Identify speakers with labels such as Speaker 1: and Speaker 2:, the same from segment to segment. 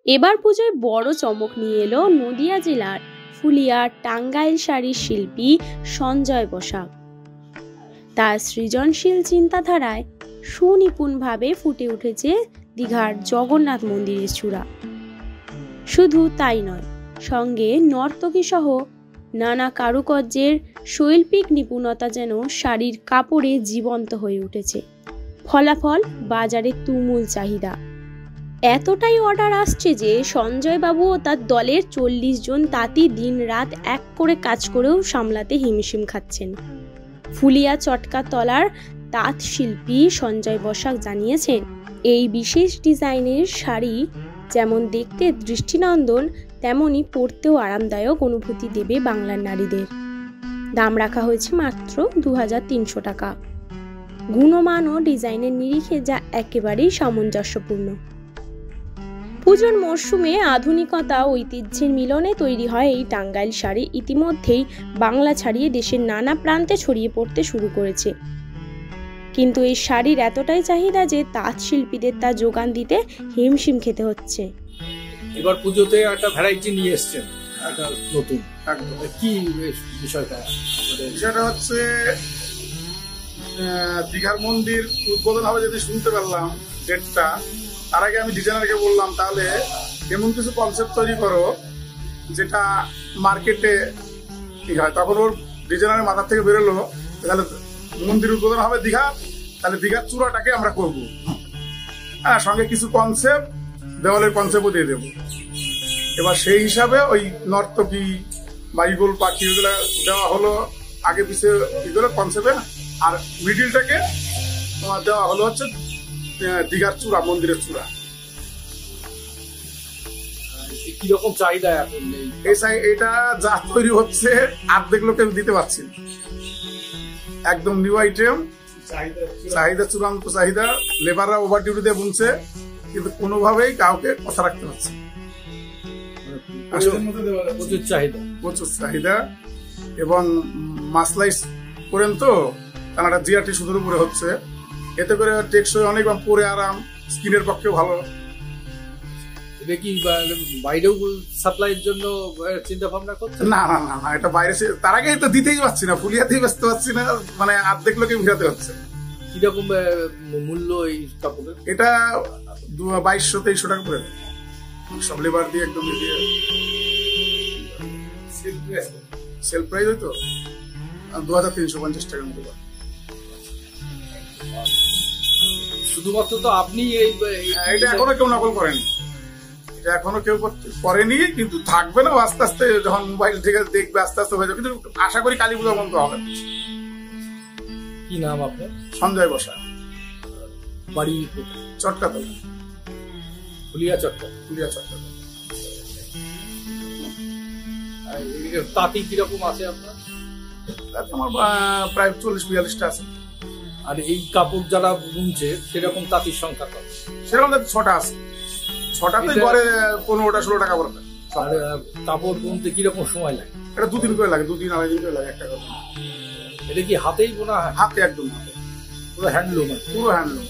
Speaker 1: এবার পুজোয় বড় চমক নিয়ে এলো নদিয়া জেলার ফুলিয়ার টাঙ্গাইল শাড়ির শিল্পী সঞ্জয় বসাক। তার সৃজনশীল চিন্তাধারায় সুনিপুণভাবে ফুটে উঠেছে দীঘার জগন্নাথ মন্দিরের চূড়া। শুধু তাই নয়, সঙ্গে নর্তকী সহ নানা কারুকার্যের শৈল্পিক নিপুণতা যেন শাড়ির কাপড়ে জীবন্ত হয়ে উঠেছে। ফলাফল বাজারে তুমুল চাহিদা। এতটাই অর্ডার আসছে যে সঞ্জয় বাবু ও তার দলের 40 জন তাঁতি দিন রাত এক করে কাজ করেও সামলাতে হিমশিম খাচ্ছেন। ফুলিয়া চটকা তলার তাঁত শিল্পী সঞ্জয় বসাক জানিয়েছেন, এই বিশেষ ডিজাইনের শাড়ি যেমন দেখতে দৃষ্টিনন্দন, তেমনি পরতেও আরামদায়ক অনুভূতি দেবে বাংলার নারীদের। দাম রাখা হয়েছে মাত্র 2300 টাকা। গুণমান ও ডিজাইনের নিরিখে যা একেবারেই সামঞ্জস্যপূর্ণ। পুজোর মরশুমে আধুনিকতা ঐতিহ্যের মিলনে তৈরি হয় এই টাঙ্গাইল শাড়ি ইতিমধ্যেই বাংলা ছাড়িয়ে দেশের নানা প্রান্তে ছড়িয়ে পড়তে শুরু করেছে। কিন্তু এই শাড়ির এতটাই চাহিদা যে তাঁত শিল্পীদের তা যোগান দিতে হিমশিম খেতে হচ্ছে।
Speaker 2: এবার পুজোতে একটা ভ্যারাইটি নিয়ে এসছেন, একটা নতুন। কি বিষয়টা?
Speaker 3: বিষয়টা হচ্ছে দীঘার মন্দির উদ্বোধন হবে যদি শুনতে পারলাম ডেটটা, তার আগে আমি ডিজাইনারকে বললাম তাহলে এমন কিছু কনসেপ্ট তৈরি করো যেটা মার্কেটে ঠিক হয়। তখন ওর ডিজাইনারের মাথা থেকে বেরোলো তাহলে মন্দির উদ্বোধন হবে দীঘা, তাহলে দীঘার চূড়াটাকে আমরা করবো, হ্যাঁ, সঙ্গে কিছু কনসেপ্ট দেওয়ালের কনসেপ্টও দিয়ে দেবো। এবার সেই হিসাবে ওই নর্তকী বা ইগল পাখি ওগুলো দেওয়া হলো আগে পিছিয়ে এগুলো কনসেপ্টে, আর মিডিলটাকে দেওয়া হলো হচ্ছে দীঘার চূড়া, মন্দিরের চূড়া।
Speaker 2: কিরকম চাহিদা এখন?
Speaker 3: এটা যা তৈরি হচ্ছে অর্ধেক লোকে দিতে পারছি, একদম নিউ আইটেম, চাহিদা চূড়ান্ত চাহিদা। লেবাররা ওভার ডিউটি দিয়ে বুনছে, কিন্তু কোনোভাবেই কাউকে কথা রাখতে পারছে। প্রচুর চাহিদা এবং মাসলাই করেন তো তারা জিআরটি সুতোর উপরে হচ্ছে, এতে করে টেকসই অনেক, পরে আরাম, স্কিনের পক্ষে ভালো।
Speaker 2: এটা কি বাইরেও সাপ্লাইয়ের জন্য চিন্তা ভাবনা করছে?
Speaker 3: না না না না, এটা বাইরে তার আগে তো দিতেই পারছি না, ফুলিয়াতেই ব্যস্ত পাচ্ছি না, মানে অর্ধেক লোকে ভিড়াতে হচ্ছে।
Speaker 2: কিরকম মূল্য এই কাপড়ের?
Speaker 3: এটা 2200-2300 টাকা করে, সব লেবার দিয়ে একদম দিয়ে। সেল প্রাইস হয়তো 2350 টাকার মতো।
Speaker 2: শুধুমাত্র তো আপনি
Speaker 3: এটা এখনো কেউ নকল করেনি, এটা এখনো কেউ করেনি, কিন্তু থাকবে না আস্তে আস্তে, যখন মোবাইল থেকে দেখবে আস্তে আস্তে হয়ে যাবে, কিন্তু আশা করি কালী পূজা বন্ধ হবে।
Speaker 2: কি নাম আপনার?
Speaker 3: সঞ্জয় বসাক।
Speaker 2: বাড়ি
Speaker 3: চটকাতলা,
Speaker 2: ফুলিয়া চটকা।
Speaker 3: ফুলিয়া চটকা।
Speaker 2: তাঁতি কিরকম আছে আপনার?
Speaker 3: আমার প্রায় 40-42টা আছে।
Speaker 2: আর এই কাপড় যারা বুনছে সেরকম তাঁতির সংখ্যা কত?
Speaker 3: সেরকম 6টা আছে, 6টাতে গড়ে 15-16 টাকা পড়বে।
Speaker 2: আর কাপড় বুনতে কিরকম সময় লাগে?
Speaker 3: এটা 2 দিন করে লাগে, 2-2.5 দিন করে লাগে একটা কাপড়।
Speaker 2: এটা কি হাতেই বোনা হয়?
Speaker 3: হাতে, একদম হাতে,
Speaker 2: পুরো হ্যান্ডলুম?
Speaker 3: পুরো হ্যান্ডলুম।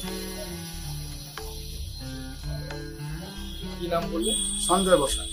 Speaker 2: কি নাম বললেন?
Speaker 3: সঞ্জয় বসাক।